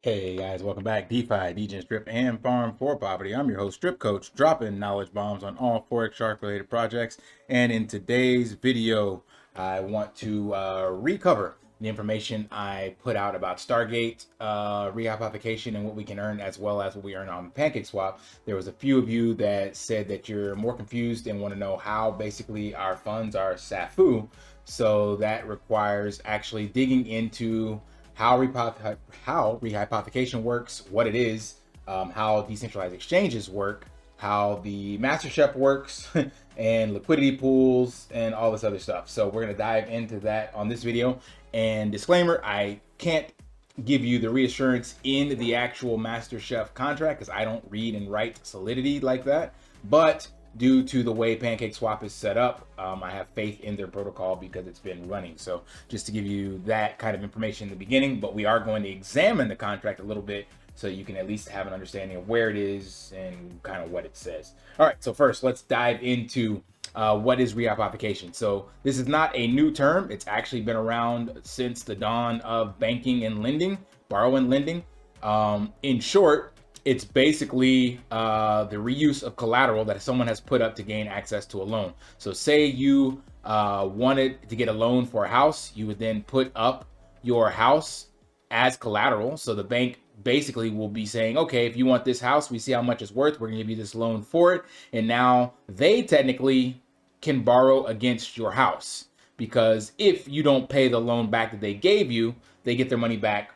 Hey guys, welcome back. DeFi, Degens, Strip, and Farm for Poverty. I'm your host, Strip Coach, dropping knowledge bombs on all Forex Shark related projects. And in today's video, I want to recover the information I put out about Stargate rehypothecation and what we can earn, as well as what we earn on PancakeSwap. There was a few of you that said that you're more confused and want to know how basically our funds are SAFU. So that requires actually digging into how rehypothecation works, what it is, how decentralized exchanges work, how the MasterShep works, and liquidity pools, and all this other stuff. So we're going to dive into that on this video. And disclaimer, I can't give you the reassurance in the actual MasterChef contract because I don't read and write Solidity like that. But due to the way PancakeSwap is set up, I have faith in their protocol because it's been running. So just to give you that kind of information in the beginning, but we are going to examine the contract a little bit so you can at least have an understanding of where it is and kind of what it says. All right, so first let's dive into what is rehypothecation. So this is not a new term. It's actually been around since the dawn of banking and lending, borrow and lending. In short, it's basically the reuse of collateral that someone has put up to gain access to a loan. So say you wanted to get a loan for a house, you would then put up your house as collateral. So the bank basically will be saying, okay, if you want this house, we see how much it's worth, we're gonna give you this loan for it. And now they technically can borrow against your house, because if you don't pay the loan back that they gave you, they get their money back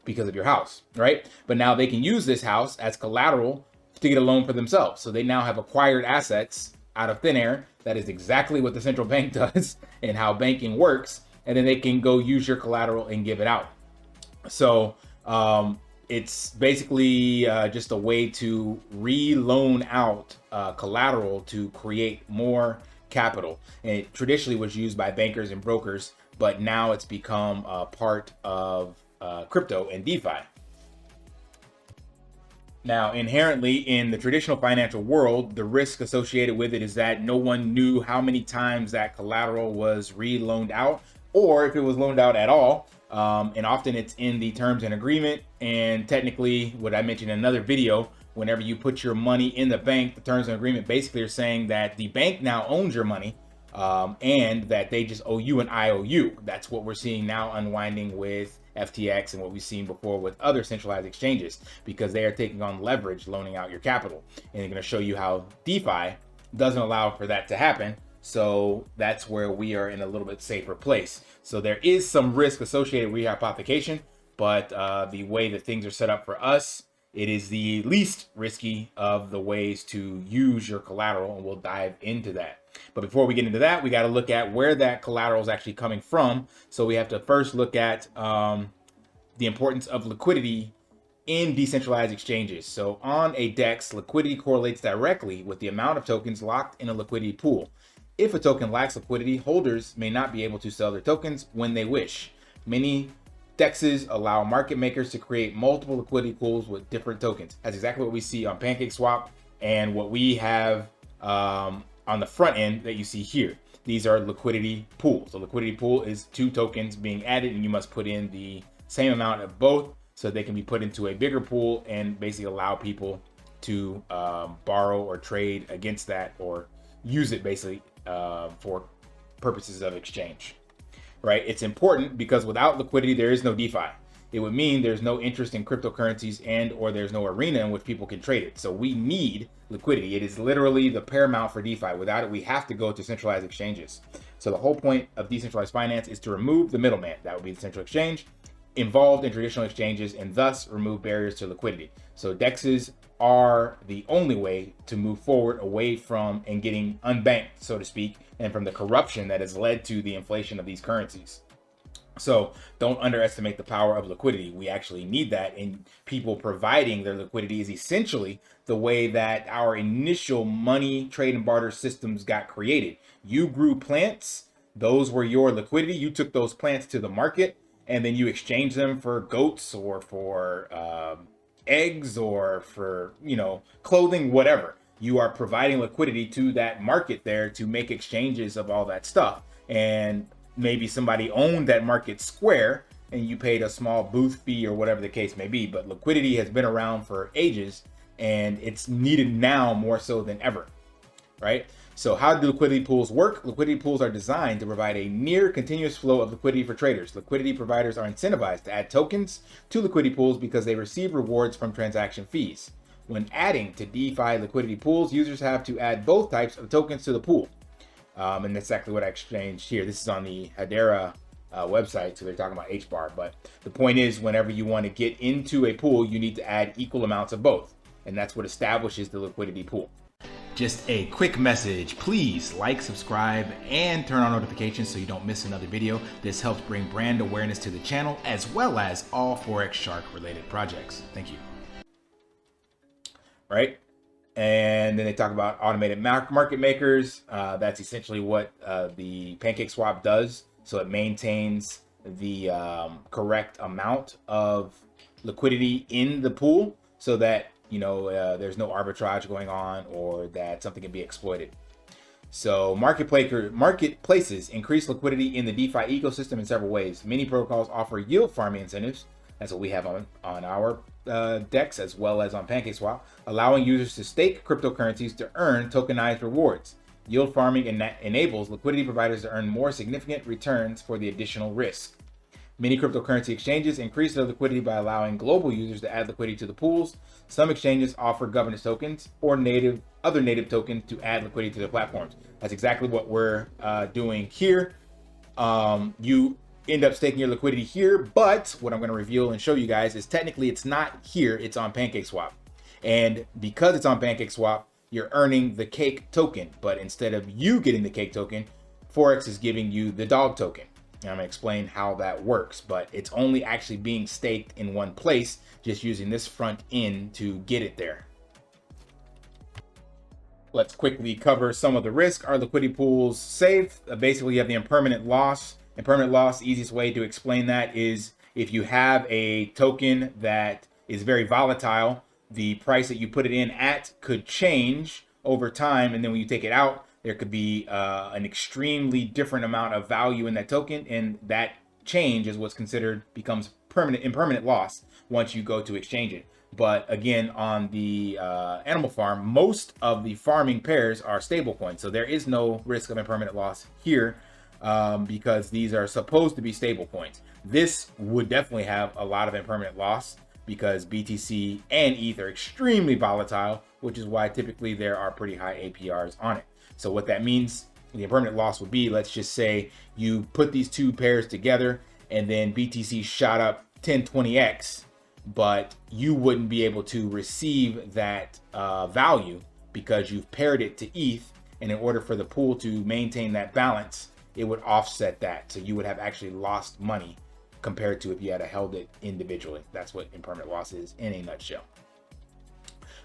because of your house, right? But now they can use this house as collateral to get a loan for themselves. So they now have acquired assets out of thin air. That is exactly what the central bank does and how banking works. And then they can go use your collateral and give it out. So it's basically just a way to re-loan out collateral to create more capital. And it traditionally was used by bankers and brokers, but now it's become a part of crypto and DeFi. Now, inherently in the traditional financial world, the risk associated with it is that no one knew how many times that collateral was re-loaned out, or if it was loaned out at all. And often it's in the terms and agreement. And technically, what I mentioned in another video, whenever you put your money in the bank, the terms and agreement basically are saying that the bank now owns your money, and that they just owe you an IOU. That's what we're seeing now unwinding with FTX and what we've seen before with other centralized exchanges, because they are taking on leverage, loaning out your capital. And they're going to show you how DeFi doesn't allow for that to happen. So that's where we are in a little bit safer place. So there is some risk associated with rehypothecation, but the way that things are set up for us, it is the least risky of the ways to use your collateral, and we'll dive into that. But before we get into that, we got to look at where that collateral is actually coming from. So we have to first look at the importance of liquidity in decentralized exchanges. So on a DEX, liquidity correlates directly with the amount of tokens locked in a liquidity pool. If a token lacks liquidity, holders may not be able to sell their tokens when they wish. Many DEXs allow market makers to create multiple liquidity pools with different tokens. That's exactly what we see on PancakeSwap and what we have on the front end that you see here. These are liquidity pools. The liquidity pool is two tokens being added, and you must put in the same amount of both so they can be put into a bigger pool and basically allow people to borrow or trade against that, or use it basically for purposes of exchange, right? It's important because without liquidity, there is no DeFi. It would mean there's no interest in cryptocurrencies, and or there's no arena in which people can trade it. So we need liquidity. It is literally the paramount for DeFi. Without it, we have to go to centralized exchanges. So the whole point of decentralized finance is to remove the middleman. That would be the central exchange involved in traditional exchanges, and thus remove barriers to liquidity. So DEXs are the only way to move forward away from and getting unbanked, so to speak, and from the corruption that has led to the inflation of these currencies. So don't underestimate the power of liquidity. We actually need that, and people providing their liquidity is essentially the way that our initial money trade and barter systems got created. You grew plants, those were your liquidity. You took those plants to the market, and then you exchange them for goats or for eggs or for, clothing, whatever. You are providing liquidity to that market there to make exchanges of all that stuff. And maybe somebody owned that market square, and you paid a small booth fee or whatever the case may be. But liquidity has been around for ages, and it's needed now more so than ever, right? So how do liquidity pools work? Liquidity pools are designed to provide a near continuous flow of liquidity for traders. Liquidity providers are incentivized to add tokens to liquidity pools because they receive rewards from transaction fees. When adding to DeFi liquidity pools, users have to add both types of tokens to the pool. And that's exactly what I exchanged here. This is on the Hedera website, so they're talking about HBAR. But the point is, whenever you want to get into a pool, you need to add equal amounts of both. And that's what establishes the liquidity pool. Just a quick message, please like, subscribe, and turn on notifications so you don't miss another video. This helps bring brand awareness to the channel as well as all Forex Shark related projects. Thank you. Right? And then they talk about automated market makers. That's essentially what the PancakeSwap does. So it maintains the correct amount of liquidity in the pool so that there's no arbitrage going on or that something can be exploited. So marketplaces increase liquidity in the DeFi ecosystem in several ways. Many protocols offer yield farming incentives. That's what we have on our DEX as well as on PancakeSwap, allowing users to stake cryptocurrencies to earn tokenized rewards. Yield farming enables liquidity providers to earn more significant returns for the additional risk. Many cryptocurrency exchanges increase their liquidity by allowing global users to add liquidity to the pools. Some exchanges offer governance tokens or other native tokens to add liquidity to their platforms. That's exactly what we're doing here. You end up staking your liquidity here, but what I'm going to reveal and show you guys is technically it's not here, it's on PancakeSwap. And because it's on PancakeSwap, you're earning the cake token, but instead of you getting the cake token, Forex is giving you the dog token. And I'm going to explain how that works, but it's only actually being staked in one place, just using this front end to get it there. Let's quickly cover some of the risk. Are liquidity pools safe? Basically, you have the impermanent loss. Impermanent loss, easiest way to explain that is if you have a token that is very volatile, the price that you put it in at could change over time, and then when you take it out, there could be an extremely different amount of value in that token, and that change is what's becomes impermanent loss once you go to exchange it. But again, on the animal farm, most of the farming pairs are stable coins, so there is no risk of impermanent loss here because these are supposed to be stable coins. This would definitely have a lot of impermanent loss because BTC and ETH are extremely volatile, which is why typically there are pretty high APRs on it. So what that means, the impermanent loss would be, let's just say you put these two pairs together and then BTC shot up 10-20x, but you wouldn't be able to receive that value because you've paired it to ETH. And in order for the pool to maintain that balance, it would offset that. So you would have actually lost money compared to if you had held it individually. That's what impermanent loss is in a nutshell.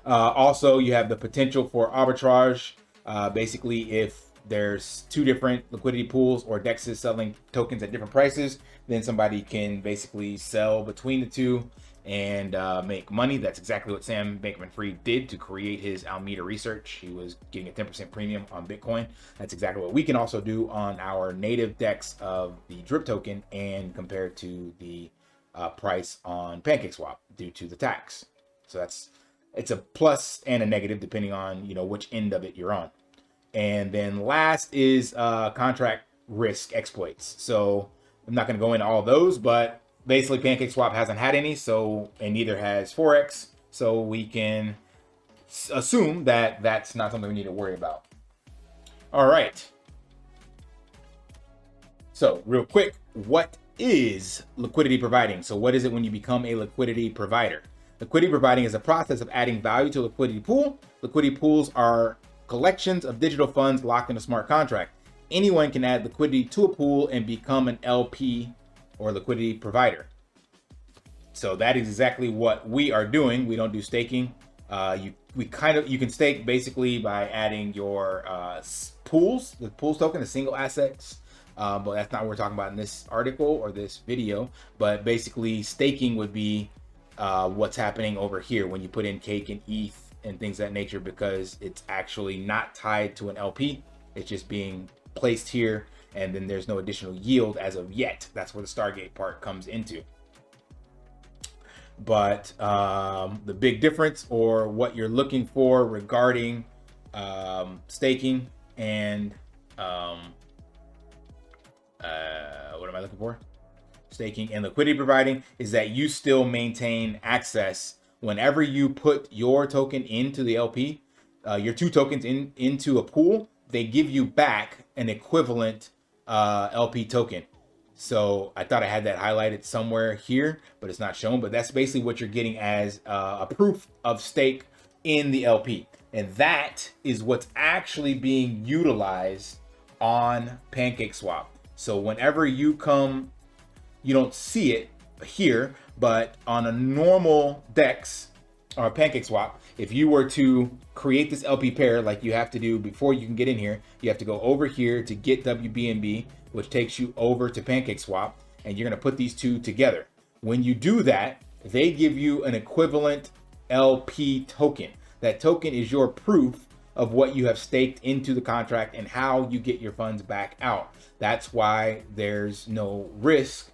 Also, you have the potential for arbitrage. Basically, if there's two different liquidity pools or dexes selling tokens at different prices, then somebody can basically sell between the two and make money. That's exactly what Sam Bankman-Fried did to create his Alameda research. He was getting a 10% premium on Bitcoin. That's exactly what we can also do on our native DEX of the drip token and compared to the price on PancakeSwap due to the tax. So it's a plus and a negative depending on which end of it you're on. And then last is contract risk exploits. So I'm not going to go into all those, but basically PancakeSwap hasn't had any, and neither has Forex. So we can assume that that's not something we need to worry about. All right. So real quick, what is liquidity providing? So what is it when you become a liquidity provider? Liquidity providing is a process of adding value to a liquidity pool. Liquidity pools are collections of digital funds locked in a smart contract. Anyone can add liquidity to a pool and become an LP or liquidity provider. So that is exactly what we are doing. We don't do staking. You can stake basically by adding your pools, the pools token, the single assets. But that's not what we're talking about in this article or this video. But basically staking would be what's happening over here when you put in cake and ETH and things of that nature, because it's actually not tied to an LP. It's just being placed here and then there's no additional yield as of yet. That's where the Stargate part comes into. But the big difference, or what you're looking for regarding staking and what am I looking for? Staking and liquidity providing, is that you still maintain access whenever you put your token into the LP, your 2 tokens into a pool. They give you back an equivalent LP token. So I thought I had that highlighted somewhere here, but it's not shown. But that's basically what you're getting as a proof of stake in the LP. And that is what's actually being utilized on PancakeSwap. So whenever you come, you don't see it here, but on a normal DEX or PancakeSwap, if you were to create this LP pair, like you have to do before you can get in here, you have to go over here to get WBNB, which takes you over to PancakeSwap, and you're going to put these 2 together. When you do that, they give you an equivalent LP token. That token is your proof of what you have staked into the contract and how you get your funds back out. That's why there's no risk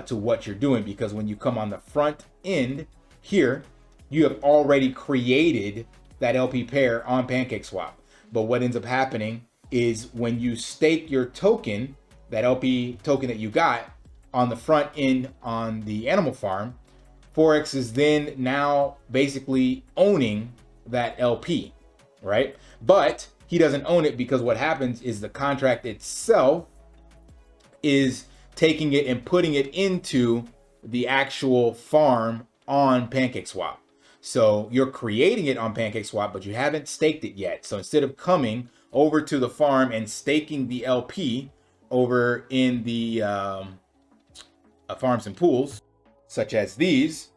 to what you're doing, because when you come on the front end here, you have already created that LP pair on PancakeSwap. But what ends up happening is when you stake your token, that LP token that you got on the front end on the animal farm, Forex is then now basically owning that LP, right? But he doesn't own it, because what happens is the contract itself is taking it and putting it into the actual farm on PancakeSwap. So you're creating it on PancakeSwap, but you haven't staked it yet. So instead of coming over to the farm and staking the LP over in the farms and pools, such as these,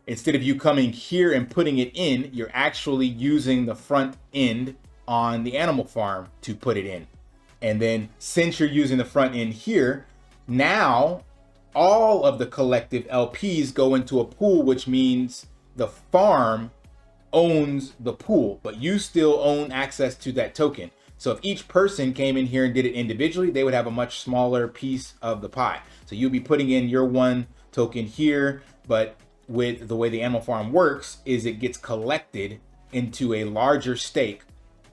instead of you coming here and putting it in, you're actually using the front end on the animal farm to put it in. And then since you're using the front end here, now all of the collective LPs go into a pool, which means the farm owns the pool, but you still own access to that token. So if each person came in here and did it individually, they would have a much smaller piece of the pie. So you'll be putting in your 1 token here, but with the way the animal farm works is it gets collected into a larger stake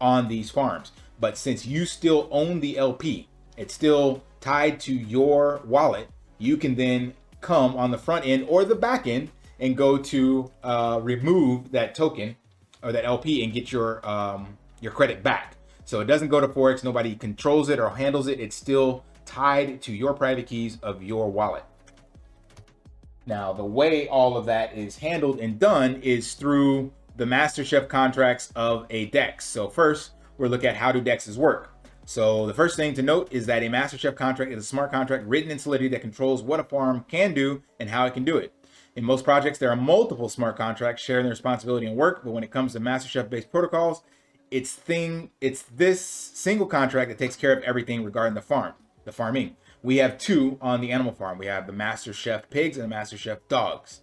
on these farms. But since you still own the LP, it's still tied to your wallet, you can then come on the front end or the back end and go to remove that token or that LP and get your credit back. So it doesn't go to Forex, nobody controls it or handles it. It's still tied to your private keys of your wallet. Now, the way all of that is handled and done is through the MasterChef contracts of a DEX. So first, we'll look at how do DEXs work. So the first thing to note is that a MasterChef contract is a smart contract written in Solidity that controls what a farm can do and how it can do it. In most projects, there are multiple smart contracts sharing the responsibility and work, but when it comes to MasterChef-based protocols, it's this single contract that takes care of everything regarding the farming. We have 2 on the animal farm. We have the MasterChef pigs and the MasterChef dogs.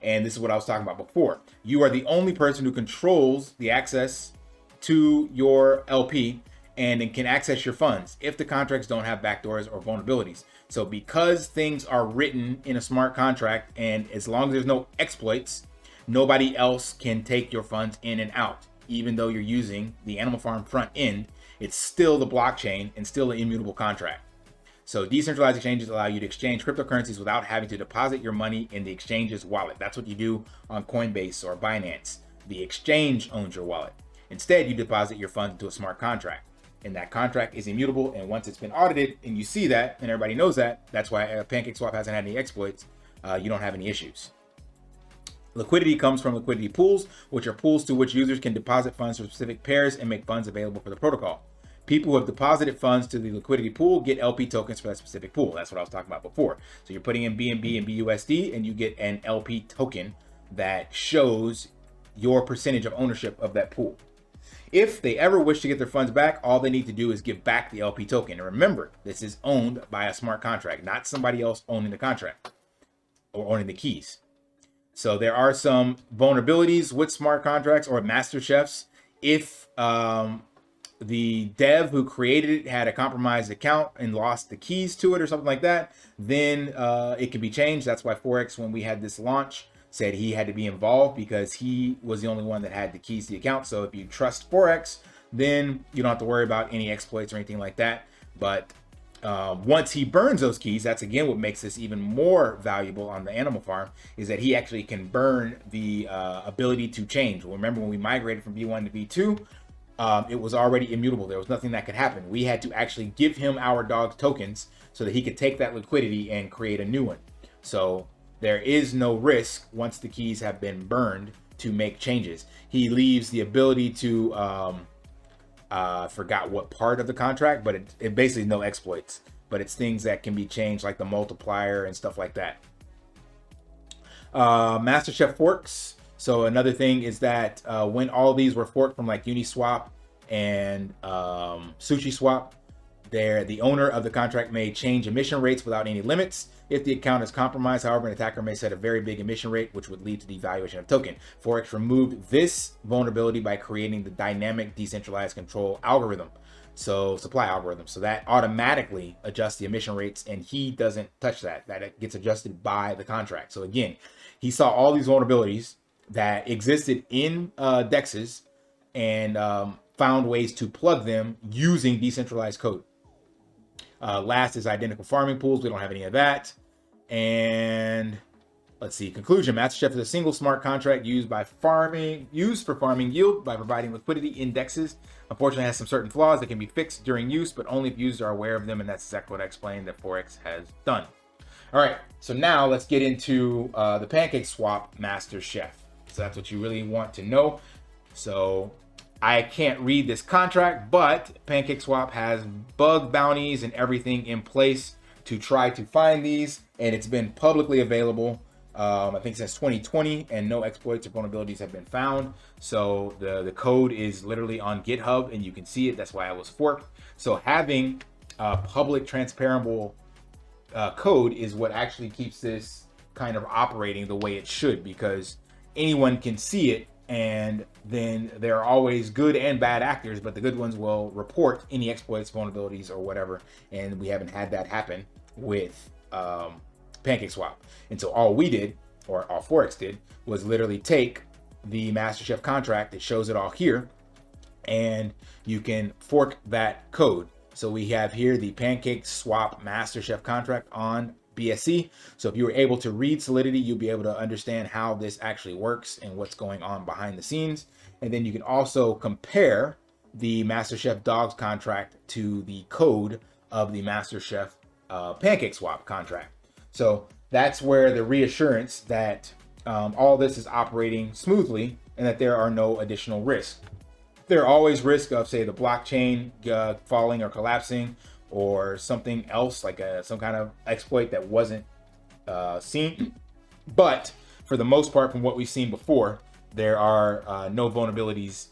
And this is what I was talking about before. You are the only person who controls the access to your LP and can access your funds if the contracts don't have backdoors or vulnerabilities. So because things are written in a smart contract, and as long as there's no exploits, nobody else can take your funds in and out. Even though you're using the animal farm front end, it's still the blockchain and still an immutable contract. So decentralized exchanges allow you to exchange cryptocurrencies without having to deposit your money in the exchange's wallet. That's what you do on Coinbase or Binance. The exchange owns your wallet. Instead, you deposit your funds into a smart contract. And that contract is immutable. And once it's been audited and you see that, and everybody knows that, that's why PancakeSwap hasn't had any exploits. You don't have any issues. Liquidity comes from liquidity pools, which are pools to which users can deposit funds for specific pairs and make funds available for the protocol. People who have deposited funds to the liquidity pool get LP tokens for that specific pool. That's what I was talking about before. So you're putting in BNB and BUSD, and you get an LP token that shows your percentage of ownership of that pool. If they ever wish to get their funds back, all they need to do is give back the LP token. And remember, this is owned by a smart contract, not somebody else owning the contract or owning the keys. So there are some vulnerabilities with smart contracts or master chefs. If the dev who created it had a compromised account and lost the keys to it or something like that, then it can be changed. That's why Forex, when we had this launch, said he had to be involved because he was the only one that had the keys to the account. So if you trust Forex, then you don't have to worry about any exploits or anything like that. But once he burns those keys, that's again what makes this even more valuable on the animal farm, is that he actually can burn the ability to change. Remember when we migrated from V1 to V2, it was already immutable. There was nothing that could happen. We had to actually give him our dog's tokens so that he could take that liquidity and create a new one. So there is no risk once the keys have been burned to make changes. He leaves the ability to forgot what part of the contract, but it basically no exploits, but it's things that can be changed like the multiplier and stuff like that. Master Chef forks. So another thing is that when all these were forked from like Uniswap and SushiSwap, the owner of the contract may change emission rates without any limits. If the account is compromised, however, an attacker may set a very big emission rate, which would lead to devaluation of token. Forex removed this vulnerability by creating the dynamic decentralized control algorithm, so supply algorithm. So that automatically adjusts the emission rates, and he doesn't touch that. That gets adjusted by the contract. So again, he saw all these vulnerabilities that existed in dexes and found ways to plug them using decentralized code. Last is identical farming pools. We don't have any of that. And let's see. Conclusion: Master Chef is a single smart contract used for farming yield by providing liquidity indexes. Unfortunately, it has some certain flaws that can be fixed during use, but only if users are aware of them. And that's exactly what I explained that Forex has done. All right. So now let's get into the PancakeSwap Master Chef. So that's what you really want to know. So I can't read this contract, but PancakeSwap has bug bounties and everything in place to try to find these, and it's been publicly available, I think since 2020, and no exploits or vulnerabilities have been found. So the code is literally on GitHub, and you can see it. That's why it was forked. So having public, transparent code is what actually keeps this kind of operating the way it should, because anyone can see it. And then there are always good and bad actors, but the good ones will report any exploits, vulnerabilities, or whatever. And we haven't had that happen with PancakeSwap. And so all we did, or all Forex did, was literally take the Master Chef contract. It shows it all here, and you can fork that code. So we have here the PancakeSwap Master Chef contract on BSC. So if you were able to read Solidity, you'll be able to understand how this actually works and what's going on behind the scenes. And then you can also compare the Master Chef Dogs contract to the code of the Master Chef PancakeSwap contract. So that's where the reassurance that all this is operating smoothly and that there are no additional risks. There are always risks of, say, the blockchain falling or collapsing, or something else like some kind of exploit that wasn't seen. But for the most part, from what we've seen before, there are no vulnerabilities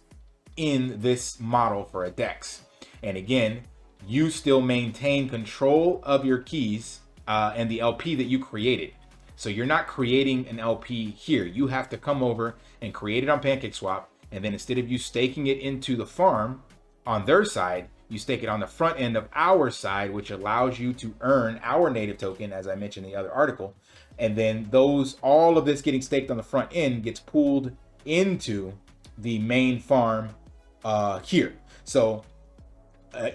in this model for a DEX. And again, you still maintain control of your keys and the LP that you created. So you're not creating an LP here. You have to come over and create it on PancakeSwap. And then instead of you staking it into the farm on their side, you stake it on the front end of our side, which allows you to earn our native token, as I mentioned in the other article. And then all of this getting staked on the front end gets pooled into the main farm here. So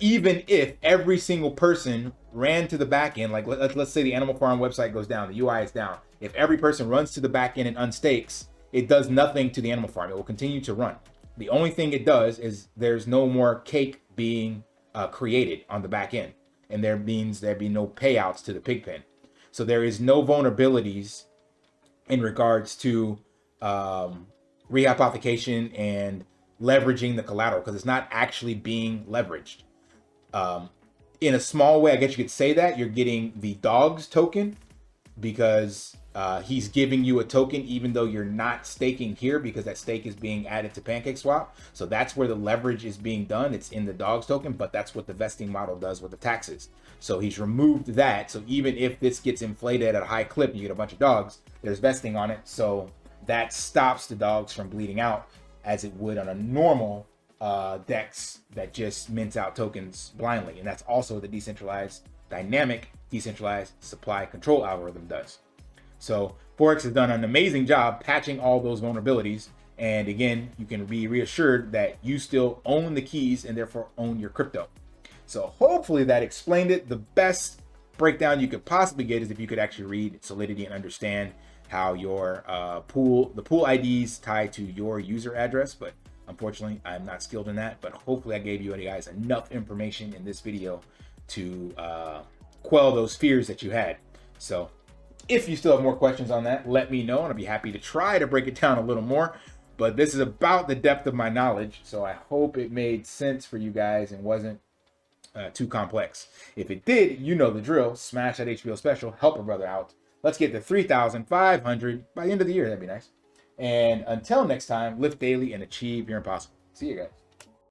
even if every single person ran to the back end, like let's say the Animal Farm website goes down, the UI is down. If every person runs to the back end and unstakes, it does nothing to the Animal Farm. It will continue to run. The only thing it does is there's no more cake being created on the back end, and there means there'd be no payouts to the pig pen. So there is no vulnerabilities in regards to rehypothecation and leveraging the collateral, because it's not actually being leveraged. In a small way, I guess you could say that you're getting the dog's token because he's giving you a token even though you're not staking here, because that stake is being added to PancakeSwap. So that's where the leverage is being done. It's in the dog's token, but that's what the vesting model does with the taxes. So he's removed that. So even if this gets inflated at a high clip, you get a bunch of dogs, there's vesting on it. So that stops the dogs from bleeding out as it would on a normal DEX that just mints out tokens blindly. And that's also the decentralized, dynamic, decentralized supply control algorithm does. So Forex has done an amazing job patching all those vulnerabilities. And again, you can be reassured that you still own the keys and therefore own your crypto. So hopefully that explained it. The best breakdown you could possibly get is if you could actually read Solidity and understand how your the pool IDs tie to your user address. But unfortunately, I'm not skilled in that. But hopefully I gave you guys enough information in this video to quell those fears that you had. So if you still have more questions on that, let me know, and I'll be happy to try to break it down a little more. But this is about the depth of my knowledge, so I hope it made sense for you guys and wasn't too complex. If it did, you know the drill. Smash that HBO special, help a brother out. Let's get to 3,500 by the end of the year. That'd be nice. And until next time, lift daily and achieve your impossible. See you guys.